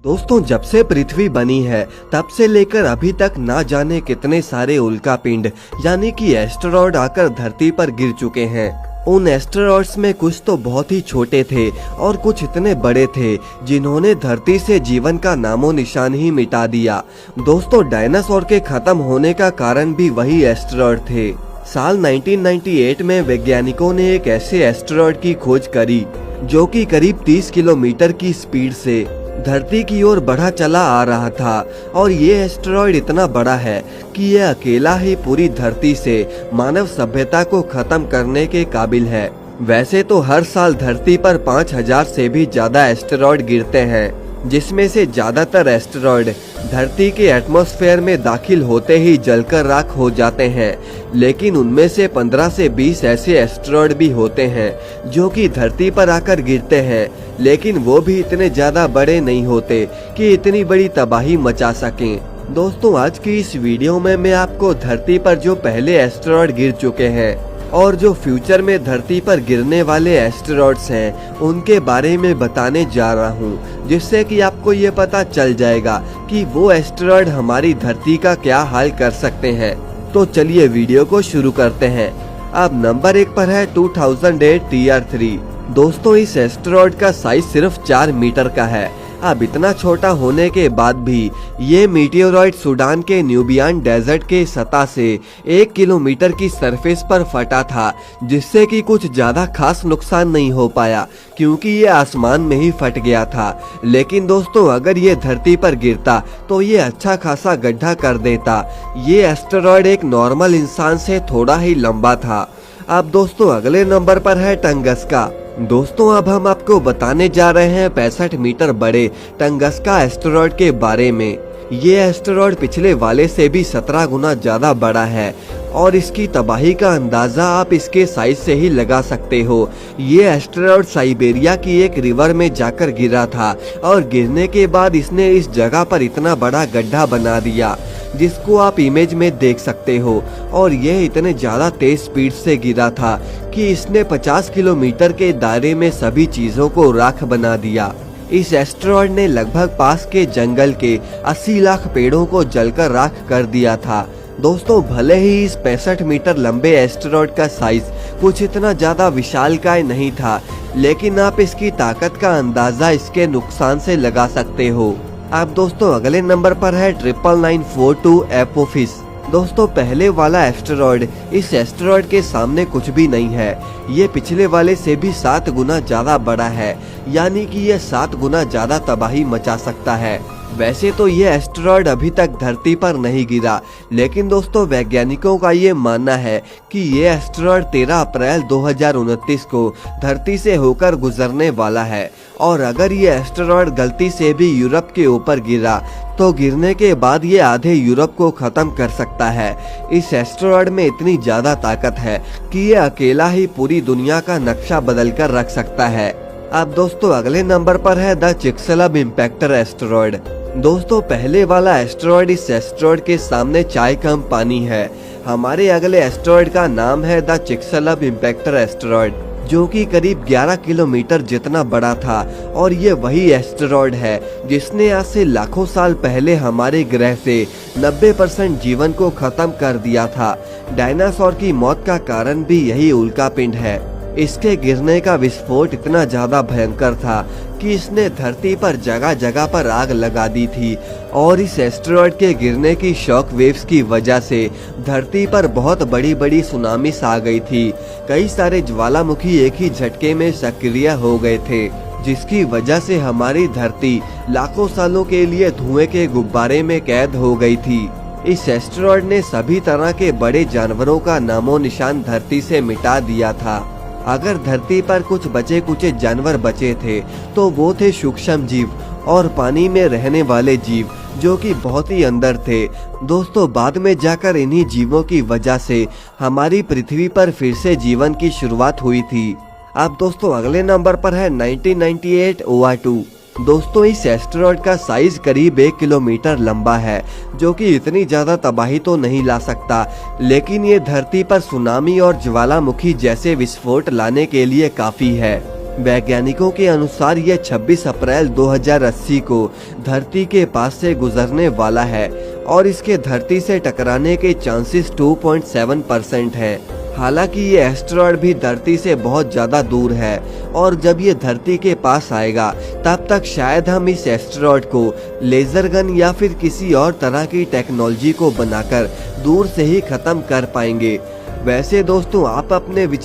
दोस्तों, जब से पृथ्वी बनी है तब से लेकर अभी तक ना जाने कितने सारे उल्कापिंड यानी कि एस्टेरॉयड आकर धरती पर गिर चुके हैं। उन एस्टेरॉयड्स में कुछ तो बहुत ही छोटे थे और कुछ इतने बड़े थे जिन्होंने धरती से जीवन का नामो निशान ही मिटा दिया। दोस्तों, डायनासोर के खत्म होने का कारण भी वही एस्टेरॉयड थे। साल 1998 में वैज्ञानिकों ने एक ऐसे एस्टेरॉयड की खोज करी जो कि करीब 30 किलोमीटर की स्पीड से धरती की ओर बढ़ा चला आ रहा था और ये एस्टेरॉयड इतना बड़ा है कि यह अकेला ही पूरी धरती से मानव सभ्यता को खत्म करने के काबिल है। वैसे तो हर साल धरती पर 5000 से भी ज्यादा एस्टेरॉयड गिरते हैं, जिसमें से ज्यादातर एस्टेरॉयड धरती के एटमॉस्फेयर में दाखिल होते ही जलकर राख हो जाते हैं, लेकिन उनमें से 15 से 20 ऐसे एस्टेरॉयड भी होते हैं जो कि धरती पर आकर गिरते हैं, लेकिन वो भी इतने ज्यादा बड़े नहीं होते कि इतनी बड़ी तबाही मचा सकें। दोस्तों, आज की इस वीडियो में मैं आपको धरती पर जो पहले एस्टेरॉयड गिर चुके हैं और जो फ्यूचर में धरती पर गिरने वाले एस्टेरॉयड्स हैं उनके बारे में बताने जा रहा हूं, जिससे कि आपको ये पता चल जाएगा कि वो एस्टेरॉयड हमारी धरती का क्या हाल कर सकते हैं। तो चलिए वीडियो को शुरू करते हैं। अब नंबर 1 पर है 2008 TR3। दोस्तों, इस एस्टेरॉयड का साइज सिर्फ 4 मीटर का है। अब इतना छोटा होने के बाद भी ये मीटियोरॉयड सूडान के न्यूबियन डेजर्ट के सतह से 1 किलोमीटर की सरफेस पर फटा था, जिससे कि कुछ ज्यादा खास नुकसान नहीं हो पाया क्योंकि ये आसमान में ही फट गया था। लेकिन दोस्तों, अगर ये धरती पर गिरता तो ये अच्छा खासा गड्ढा कर देता। ये एस्टेरॉयड एक नॉर्मल इंसान से थोड़ा ही लंबा था। अब दोस्तों, अगले नंबर पर है टंगस्का। दोस्तों, अब हम आपको बताने जा रहे हैं 65 मीटर बड़े टंगस्का एस्टेरॉयड के बारे में। ये एस्टेरॉयड पिछले वाले से भी 17 गुना ज्यादा बड़ा है और इसकी तबाही का अंदाजा आप इसके साइज से ही लगा सकते हो। ये एस्टेरॉयड साइबेरिया की एक रिवर में जाकर गिरा था और गिरने के बाद इसने इस जगह पर इतना बड़ा गड्ढा बना दिया जिसको आप इमेज में देख सकते हो। और यह इतने ज्यादा तेज स्पीड से गिरा था कि इसने 50 किलोमीटर के दायरे में सभी चीजों को राख बना दिया। इस एस्टेरॉयड ने लगभग पास के जंगल के 80 लाख पेड़ों को जलकर राख कर दिया था। दोस्तों, भले ही इस 65 मीटर लंबे एस्टेरॉयड का साइज कुछ इतना ज्यादा विशालकाय नहीं था, लेकिन आप इसकी ताकत का अंदाजा इसके नुकसान से लगा सकते हो। अब दोस्तों, अगले नंबर पर है 99942 एपोफिस। दोस्तों, पहले वाला एस्टेरॉयड इस एस्टेरॉयड के सामने कुछ भी नहीं है। ये पिछले वाले से भी 7 गुना ज्यादा बड़ा है, यानी कि ये 7 गुना ज्यादा तबाही मचा सकता है। वैसे तो ये एस्टेरॉयड अभी तक धरती पर नहीं गिरा, लेकिन दोस्तों, वैज्ञानिकों का ये मानना है कि ये एस्टेरॉयड 13 अप्रैल 2029 को धरती से होकर गुजरने वाला है। और अगर ये एस्टेरॉयड गलती से भी यूरोप के ऊपर गिरा तो गिरने के बाद ये आधे यूरोप को खत्म कर सकता है। इस एस्टेरॉयड में इतनी ज्यादा ताकत है कि ये अकेला ही पूरी दुनिया का नक्शा बदल कर रख सकता है। अब दोस्तों, अगले नंबर पर है द चिक्सलब इम्पैक्टर एस्टेरॉयड। दोस्तों, पहले वाला एस्टेरॉयड इस एस्टेरॉयड के सामने चाय कम पानी है। हमारे अगले एस्टेरॉयड का नाम है द चिक्सलब इम्पैक्टर एस्टेरॉयड, जो कि करीब 11 किलोमीटर जितना बड़ा था। और ये वही एस्टेरॉयड है जिसने आज से लाखों साल पहले हमारे ग्रह से 90% जीवन को खत्म कर दिया था। डायनासोर की मौत का कारण भी यही उल्कापिंड है। इसके गिरने का विस्फोट इतना ज्यादा भयंकर था कि इसने धरती पर जगह जगह पर आग लगा दी थी। और इस एस्टेरॉयड के गिरने की शॉक वेव्स की वजह से धरती पर बहुत बड़ी बड़ी सुनामीस आ गई थी। कई सारे ज्वालामुखी एक ही झटके में सक्रिय हो गए थे, जिसकी वजह से हमारी धरती लाखों सालों के लिए धुएं के गुब्बारे में कैद हो गई थी। इस एस्टेरॉयड ने सभी तरह के बड़े जानवरों का नामो निशान धरती से मिटा दिया था। अगर धरती पर कुछ बचे कुचे जानवर बचे थे तो वो थे सूक्ष्म जीव और पानी में रहने वाले जीव, जो कि बहुत ही अंदर थे। दोस्तों, बाद में जाकर इन्हीं जीवों की वजह से हमारी पृथ्वी पर फिर से जीवन की शुरुआत हुई थी। अब दोस्तों, अगले नंबर पर है 1998 OR2। दोस्तों, इस एस्टेरॉयड का साइज करीब 1 किलोमीटर लंबा है, जो कि इतनी ज्यादा तबाही तो नहीं ला सकता, लेकिन ये धरती पर सुनामी और ज्वालामुखी जैसे विस्फोट लाने के लिए काफी है। वैज्ञानिकों के अनुसार यह 26 अप्रैल 2080 को धरती के पास से गुजरने वाला है और इसके धरती से टकराने के चांसेस 2.7% हैं। हालांकि ये एस्टेरॉयड भी धरती से बहुत ज़्यादा दूर है और जब ये धरती के पास आएगा तब तक शायद हम इस एस्टेरॉयड को लेज़र गन या फिर किसी और तरह की टेक्नोलॉजी को बनाकर दूर से ही ख़त्म कर पाएंगे। वैसे दोस्तों, आप अपने विचार